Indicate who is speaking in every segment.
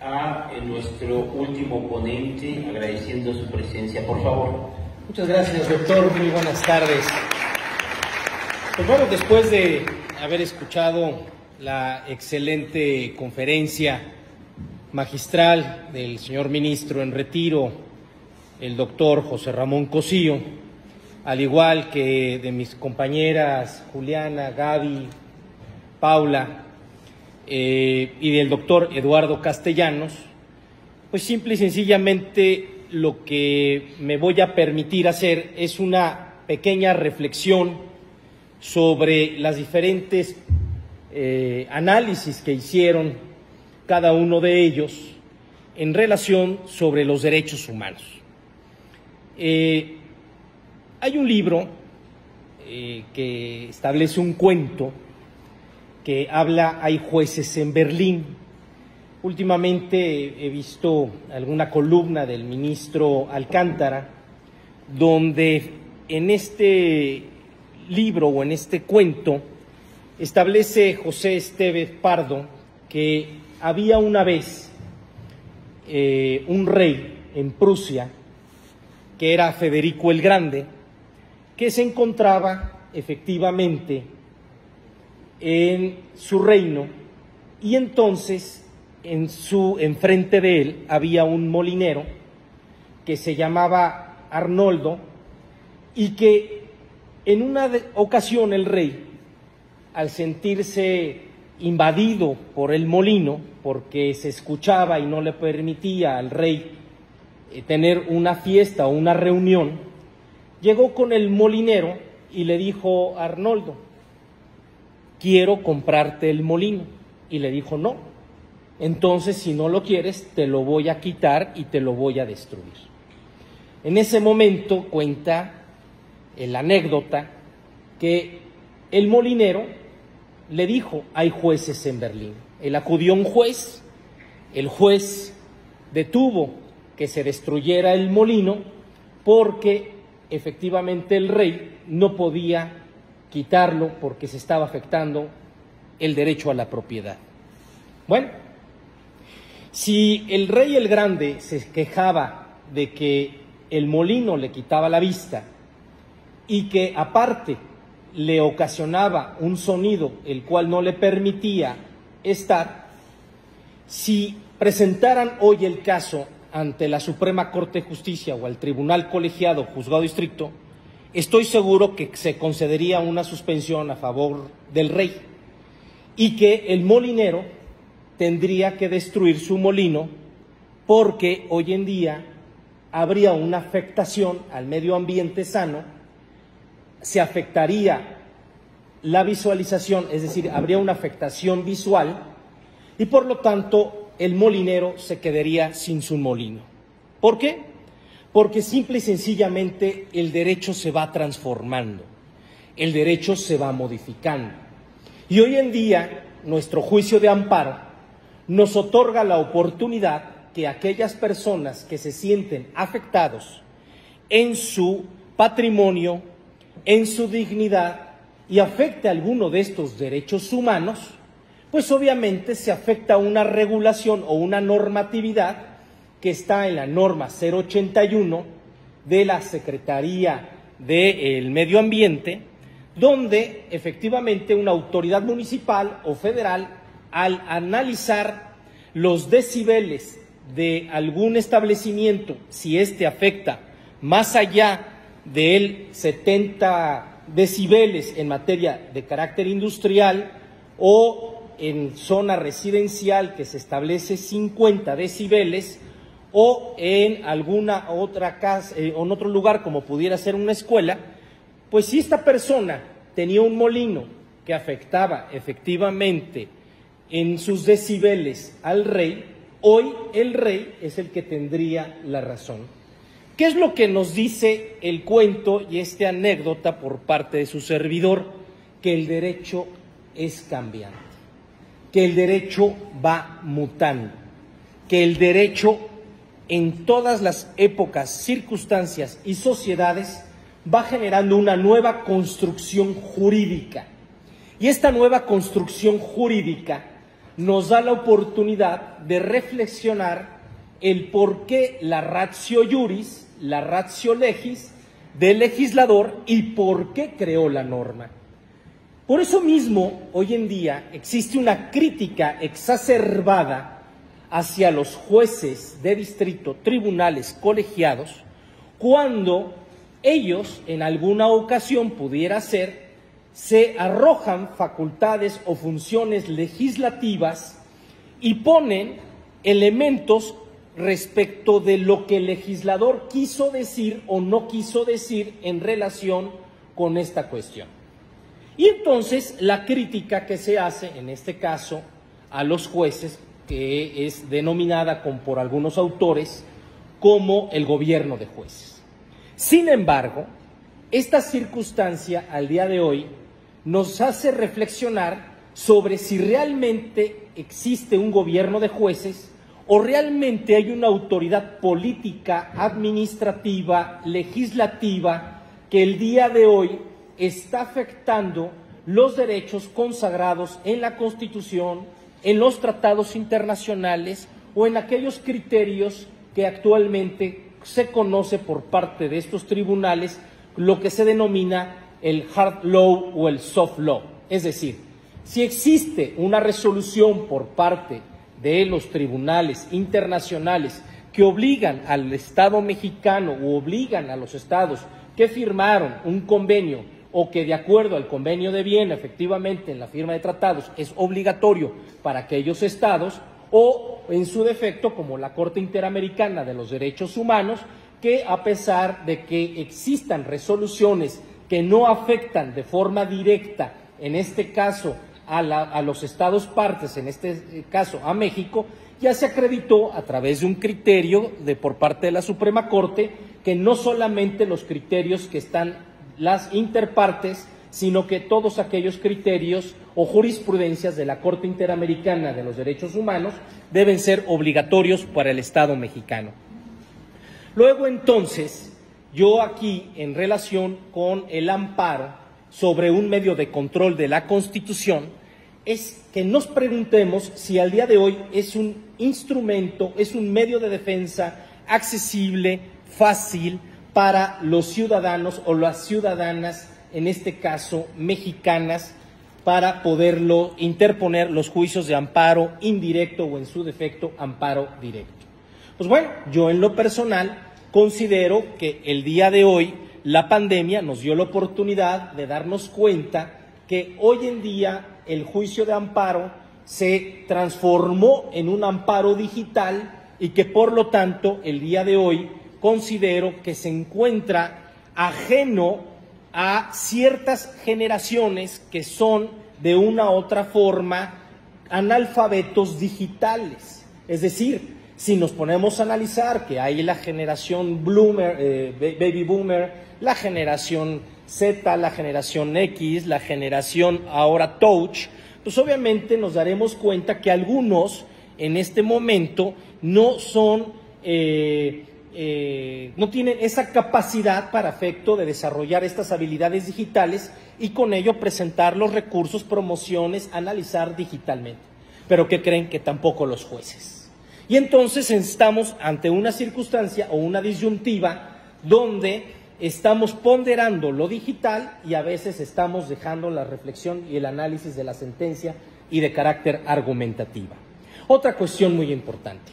Speaker 1: a nuestro último ponente, agradeciendo su presencia. Por favor.
Speaker 2: Muchas gracias, doctor. Muy buenas tardes. Pues bueno, después de haber escuchado la excelente conferencia magistral del señor ministro en retiro, el doctor José Ramón Cosío, al igual que de mis compañeras Juliana, Gaby, Paula, y del doctor Eduardo Castellanos, pues simple y sencillamente lo que me voy a permitir hacer es una pequeña reflexión sobre las diferentes análisis que hicieron cada uno de ellos en relación sobre los derechos humanos. Hay un libro que establece un cuento que habla Hay jueces en Berlín. Últimamente he visto alguna columna del ministro Alcántara donde en este libro o en este cuento establece José Estevez Pardo que había una vez un rey en Prusia que era Federico el Grande, que se encontraba efectivamente en su reino, y entonces enfrente de él había un molinero que se llamaba Arnoldo, y que en una ocasión el rey, al sentirse invadido por el molino, porque se escuchaba y no le permitía al rey tener una fiesta o una reunión, llegó con el molinero y le dijo a Arnoldo: quiero comprarte el molino. Y le dijo: no, entonces si no lo quieres te lo voy a quitar y te lo voy a destruir. En ese momento cuenta la anécdota que el molinero le dijo: hay jueces en Berlín. Él acudió a un juez, el juez detuvo que se destruyera el molino porque efectivamente el rey no podía quitarlo porque se estaba afectando el derecho a la propiedad. Bueno, si el rey el Grande se quejaba de que el molino le quitaba la vista y que aparte le ocasionaba un sonido el cual no le permitía estar, si presentaran hoy el caso ante la Suprema Corte de Justicia o al Tribunal Colegiado Juzgado Distrito, estoy seguro que se concedería una suspensión a favor del rey y que el molinero tendría que destruir su molino, porque hoy en día habría una afectación al medio ambiente sano, se afectaría la visualización, es decir, habría una afectación visual y por lo tanto el molinero se quedaría sin su molino. ¿Por qué? Porque simple y sencillamente el derecho se va transformando, el derecho se va modificando. Y hoy en día nuestro juicio de amparo nos otorga la oportunidad que aquellas personas que se sienten afectados en su patrimonio, en su dignidad y afecte alguno de estos derechos humanos, pues obviamente se afecta una regulación o una normatividad que está en la norma 081 de la Secretaría del Medio Ambiente, donde efectivamente una autoridad municipal o federal, al analizar los decibeles de algún establecimiento, si éste afecta más allá del 70 decibeles en materia de carácter industrial o en zona residencial que se establece 50 decibeles o en alguna otra casa, en otro lugar como pudiera ser una escuela, pues si esta persona tenía un molino que afectaba efectivamente en sus decibeles al rey, hoy el rey es el que tendría la razón. ¿Qué es lo que nos dice el cuento y esta anécdota por parte de su servidor? Que el derecho es cambiante, que el derecho va mutando, que el derecho en todas las épocas, circunstancias y sociedades va generando una nueva construcción jurídica. Y esta nueva construcción jurídica nos da la oportunidad de reflexionar el por qué la ratio iuris, la ratio legis del legislador y por qué creó la norma. Por eso mismo, hoy en día existe una crítica exacerbada hacia los jueces de distrito, tribunales colegiados, cuando ellos en alguna ocasión pudiera ser, se arrojan facultades o funciones legislativas y ponen elementos respecto de lo que el legislador quiso decir o no quiso decir en relación con esta cuestión. Y entonces la crítica que se hace, en este caso, a los jueces, que es denominada por algunos autores como el gobierno de jueces. Sin embargo, esta circunstancia al día de hoy nos hace reflexionar sobre si realmente existe un gobierno de jueces o realmente hay una autoridad política, administrativa, legislativa que el día de hoy está afectando los derechos consagrados en la Constitución, en los tratados internacionales o en aquellos criterios que actualmente se conoce por parte de estos tribunales, lo que se denomina el hard law o el soft law. Es decir, si existe una resolución por parte de los tribunales internacionales que obligan al Estado mexicano o obligan a los estados que firmaron un convenio o que de acuerdo al Convenio de Viena, efectivamente, en la firma de tratados es obligatorio para aquellos estados, o en su defecto, como la Corte Interamericana de los Derechos Humanos, que a pesar de que existan resoluciones que no afectan de forma directa, en este caso, a los estados partes, en este caso a México, ya se acreditó a través de un criterio por parte de la Suprema Corte que no solamente los criterios que están las interpartes, sino que todos aquellos criterios o jurisprudencias de la Corte Interamericana de los Derechos Humanos deben ser obligatorios para el Estado mexicano. Luego, entonces, yo aquí, en relación con el amparo sobre un medio de control de la Constitución, es que nos preguntemos si al día de hoy es un instrumento, es un medio de defensa accesible, fácil, para los ciudadanos o las ciudadanas, en este caso mexicanas, para poderlo interponer los juicios de amparo indirecto o en su defecto amparo directo. Pues bueno, yo en lo personal considero que el día de hoy la pandemia nos dio la oportunidad de darnos cuenta que hoy en día el juicio de amparo se transformó en un amparo digital y que por lo tanto el día de hoy considero que se encuentra ajeno a ciertas generaciones que son de una u otra forma analfabetos digitales. Es decir, si nos ponemos a analizar que hay la generación baby boomer, la generación Z, la generación X, la generación ahora touch, pues obviamente nos daremos cuenta que algunos en este momento no son no tienen esa capacidad para efecto de desarrollar estas habilidades digitales y con ello presentar los recursos, promociones, analizar digitalmente. Pero ¿qué creen? Que tampoco los jueces. Y entonces estamos ante una circunstancia o una disyuntiva donde estamos ponderando lo digital y a veces estamos dejando la reflexión y el análisis de la sentencia y de carácter argumentativa. Otra cuestión muy importante.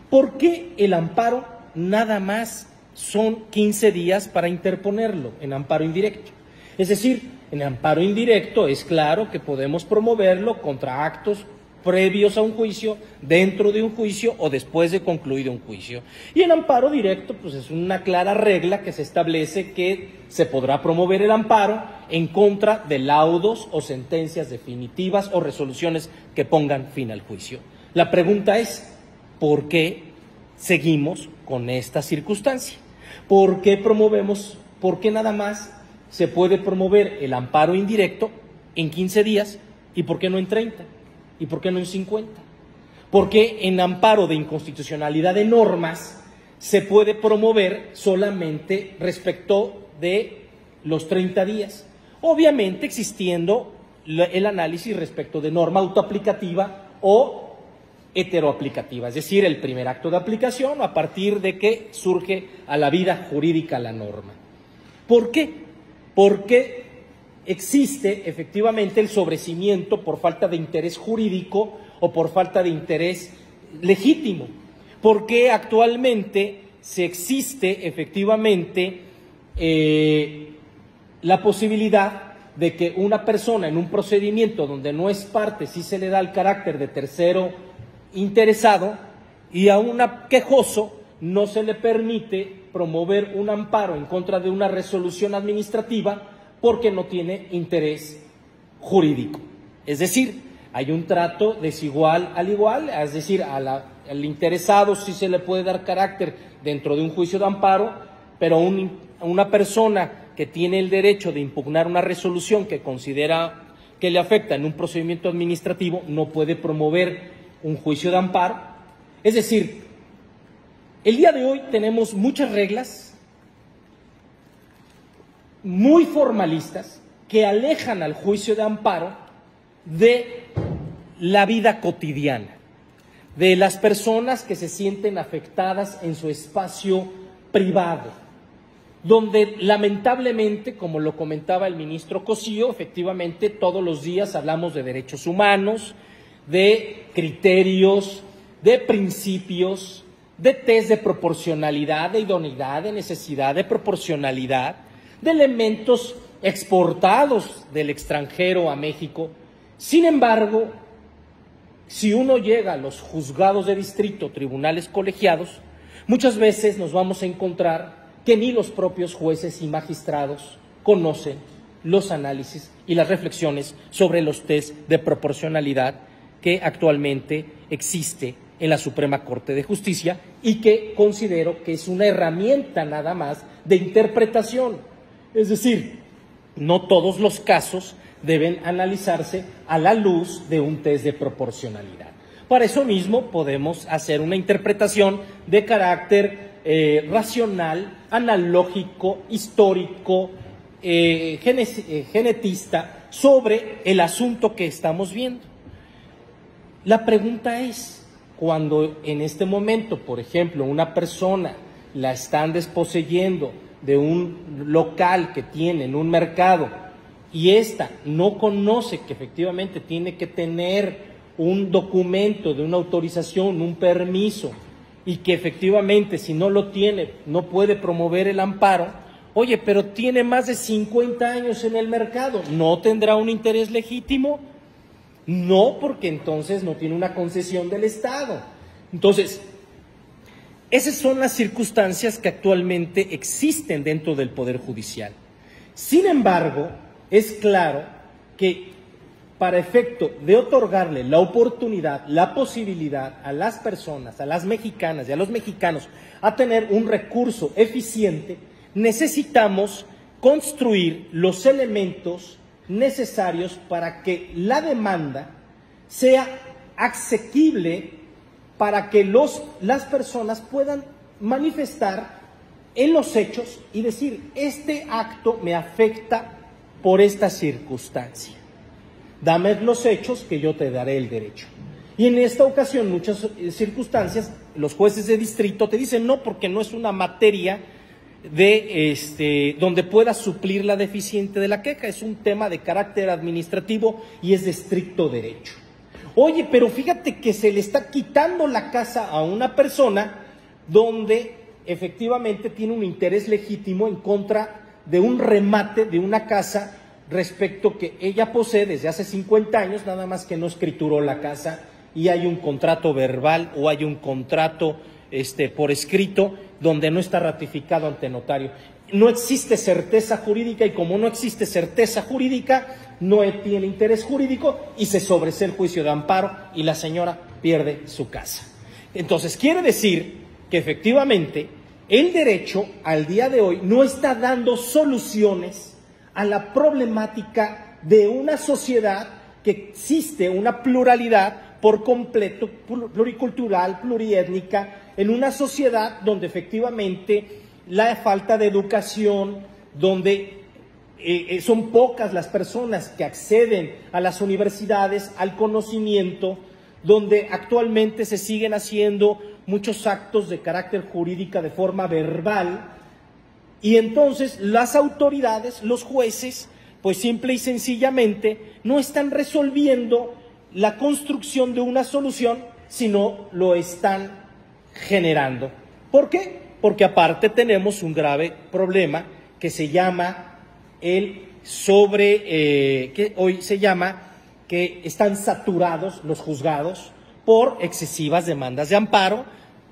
Speaker 2: ¿Por qué el amparo nada más son 15 días para interponerlo en amparo indirecto? Es decir, en amparo indirecto es claro que podemos promoverlo contra actos previos a un juicio, dentro de un juicio o después de concluido un juicio. Y en amparo directo, pues es una clara regla que se establece que se podrá promover el amparo en contra de laudos o sentencias definitivas o resoluciones que pongan fin al juicio. La pregunta es, ¿por qué seguimos con esta circunstancia? ¿Por qué nada más se puede promover el amparo indirecto en 15 días y por qué no en 30? ¿Y por qué no en 50? ¿Por qué en amparo de inconstitucionalidad de normas se puede promover solamente respecto de los 30 días? Obviamente existiendo el análisis respecto de norma autoaplicativa o heteroaplicativa, es decir, el primer acto de aplicación a partir de que surge a la vida jurídica la norma. ¿Por qué? Porque existe efectivamente el sobrecimiento por falta de interés jurídico o por falta de interés legítimo, porque actualmente se existe efectivamente la posibilidad de que una persona en un procedimiento donde no es parte, sí se le da el carácter de tercero interesado, y a un quejoso no se le permite promover un amparo en contra de una resolución administrativa porque no tiene interés jurídico. Es decir, hay un trato desigual al igual, es decir, al interesado sí se le puede dar carácter dentro de un juicio de amparo, pero una persona que tiene el derecho de impugnar una resolución que considera que le afecta en un procedimiento administrativo no puede promover un juicio de amparo. Es decir, el día de hoy tenemos muchas reglas muy formalistas que alejan al juicio de amparo de la vida cotidiana, de las personas que se sienten afectadas en su espacio privado, donde lamentablemente, como lo comentaba el ministro Cosío, efectivamente todos los días hablamos de derechos humanos, de criterios, de principios, de test de proporcionalidad, de idoneidad, de necesidad, de proporcionalidad, de elementos exportados del extranjero a México. Sin embargo, si uno llega a los juzgados de distrito, tribunales colegiados, muchas veces nos vamos a encontrar que ni los propios jueces y magistrados conocen los análisis y las reflexiones sobre los test de proporcionalidad que actualmente existe en la Suprema Corte de Justicia y que considero que es una herramienta nada más de interpretación. Es decir, no todos los casos deben analizarse a la luz de un test de proporcionalidad. Para eso mismo podemos hacer una interpretación de carácter racional, analógico, histórico, genetista sobre el asunto que estamos viendo. La pregunta es, cuando en este momento, por ejemplo, una persona la están desposeyendo de un local que tiene en un mercado y ésta no conoce que efectivamente tiene que tener un documento de una autorización, un permiso, y que efectivamente si no lo tiene no puede promover el amparo, oye, pero tiene más de 50 años en el mercado, ¿no tendrá un interés legítimo? No, porque entonces no tiene una concesión del Estado. Entonces, esas son las circunstancias que actualmente existen dentro del Poder Judicial. Sin embargo, es claro que para efecto de otorgarle la oportunidad, la posibilidad a las personas, a las mexicanas y a los mexicanos a tener un recurso eficiente, necesitamos construir los elementos necesarios para que la demanda sea asequible, para que las personas puedan manifestar en los hechos y decir, este acto me afecta por esta circunstancia. Dame los hechos que yo te daré el derecho. Y en esta ocasión, muchas circunstancias, los jueces de distrito te dicen no, porque no es una materia donde pueda suplir la deficiente de la queja, es un tema de carácter administrativo y es de estricto derecho. Oye, pero fíjate que se le está quitando la casa a una persona donde efectivamente tiene un interés legítimo en contra de un remate de una casa respecto que ella posee desde hace 50 años, nada más que no escrituró la casa y hay un contrato verbal o hay un contrato por escrito donde no está ratificado ante notario. No existe certeza jurídica y como no existe certeza jurídica, no tiene interés jurídico y se sobresee el juicio de amparo y la señora pierde su casa. Entonces, quiere decir que efectivamente el derecho al día de hoy no está dando soluciones a la problemática de una sociedad que existe una pluralidad por completo, pluricultural, pluriétnica, en una sociedad donde efectivamente la falta de educación, donde son pocas las personas que acceden a las universidades, al conocimiento, donde actualmente se siguen haciendo muchos actos de carácter jurídico de forma verbal, y entonces las autoridades, los jueces, pues simple y sencillamente no están resolviendo la construcción de una solución, sino lo están generando. ¿Por qué? Porque aparte tenemos un grave problema que se llama que hoy se llama que están saturados los juzgados por excesivas demandas de amparo,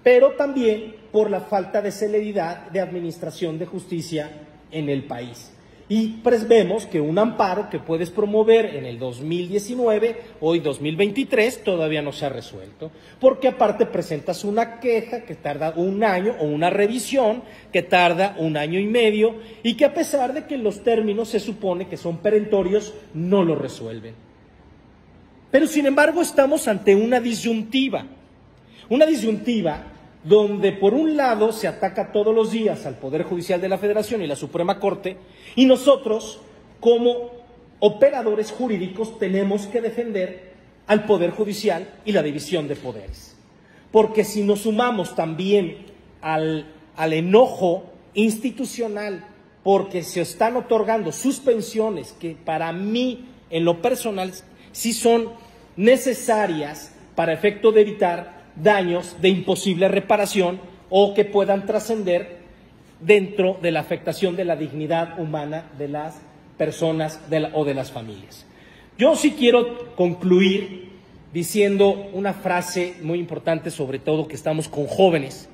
Speaker 2: pero también por la falta de celeridad de administración de justicia en el país. Y pues vemos que un amparo que puedes promover en el 2019, hoy 2023, todavía no se ha resuelto, porque aparte presentas una queja que tarda un año o una revisión que tarda un año y medio y que a pesar de que los términos se supone que son perentorios, no lo resuelven. Pero sin embargo estamos ante una disyuntiva donde por un lado se ataca todos los días al Poder Judicial de la Federación y la Suprema Corte, y nosotros, como operadores jurídicos, tenemos que defender al Poder Judicial y la división de poderes. Porque si nos sumamos también al enojo institucional, porque se están otorgando suspensiones que para mí, en lo personal, sí son necesarias para efecto de evitar daños de imposible reparación o que puedan trascender dentro de la afectación de la dignidad humana de las personas o de las familias. Yo sí quiero concluir diciendo una frase muy importante, sobre todo que estamos con jóvenes.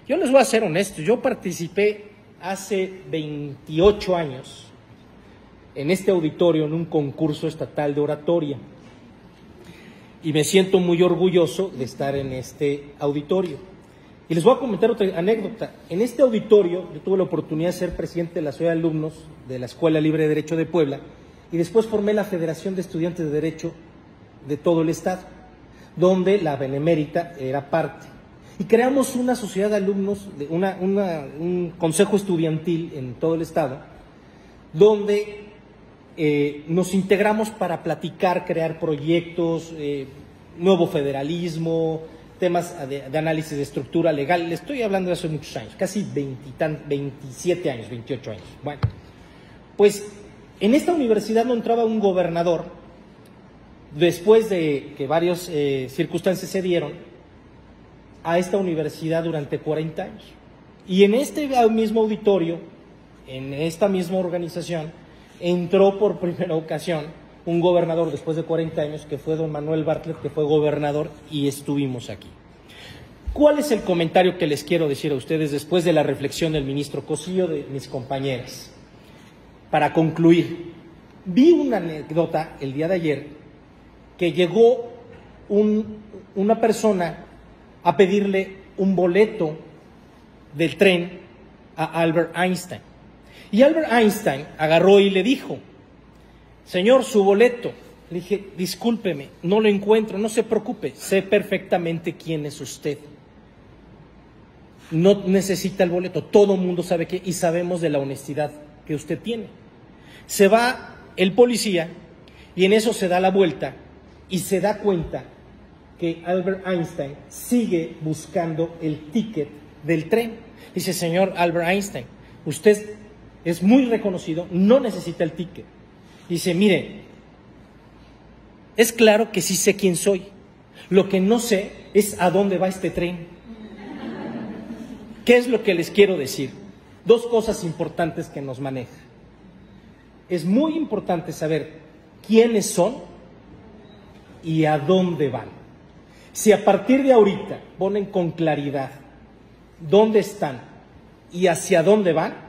Speaker 2: Yo les voy a ser honesto, yo participé hace 28 años en este auditorio en un concurso estatal de oratoria. Y me siento muy orgulloso de estar en este auditorio. Y les voy a comentar otra anécdota. En este auditorio yo tuve la oportunidad de ser presidente de la Sociedad de Alumnos de la Escuela Libre de Derecho de Puebla y después formé la Federación de Estudiantes de Derecho de todo el estado, donde la Benemérita era parte. Y creamos una sociedad de alumnos, un consejo estudiantil en todo el estado, donde nos integramos para platicar, crear proyectos, nuevo federalismo, temas de análisis de estructura legal. Le estoy hablando de hace muchos años, casi 27 años, 28 años. Bueno, pues en esta universidad no entraba un gobernador después de que varias circunstancias se dieron a esta universidad durante 40 años. Y en este mismo auditorio, en esta misma organización, entró por primera ocasión un gobernador después de 40 años, que fue don Manuel Bartlett, que fue gobernador, y estuvimos aquí. ¿Cuál es el comentario que les quiero decir a ustedes después de la reflexión del ministro Cosío, de mis compañeras? Para concluir, vi una anécdota el día de ayer que llegó una persona a pedirle un boleto del tren a Albert Einstein. Y Albert Einstein agarró y le dijo: señor, su boleto. Le dije: discúlpeme, no lo encuentro, no se preocupe, sé perfectamente quién es usted. No necesita el boleto, todo el mundo sabe que, y sabemos de la honestidad que usted tiene. Se va el policía y en eso se da la vuelta y se da cuenta que Albert Einstein sigue buscando el ticket del tren. Dice: señor Albert Einstein, usted es muy reconocido, no necesita el ticket. Dice: mire, es claro que sí sé quién soy, lo que no sé es a dónde va este tren. ¿Qué es lo que les quiero decir? Dos cosas importantes que nos manejan. Es muy importante saber quiénes son y a dónde van. Si a partir de ahorita ponen con claridad dónde están y hacia dónde van,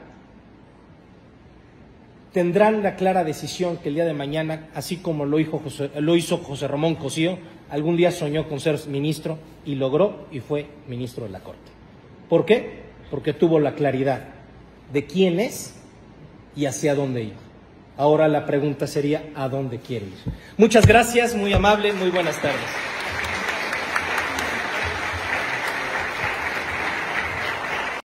Speaker 2: tendrán la clara decisión que el día de mañana, así como lo hizo José Ramón Cosío, algún día soñó con ser ministro y logró y fue ministro de la Corte. ¿Por qué? Porque tuvo la claridad de quién es y hacia dónde ir. Ahora la pregunta sería: ¿a dónde quiere ir? Muchas gracias, muy amable, muy buenas tardes.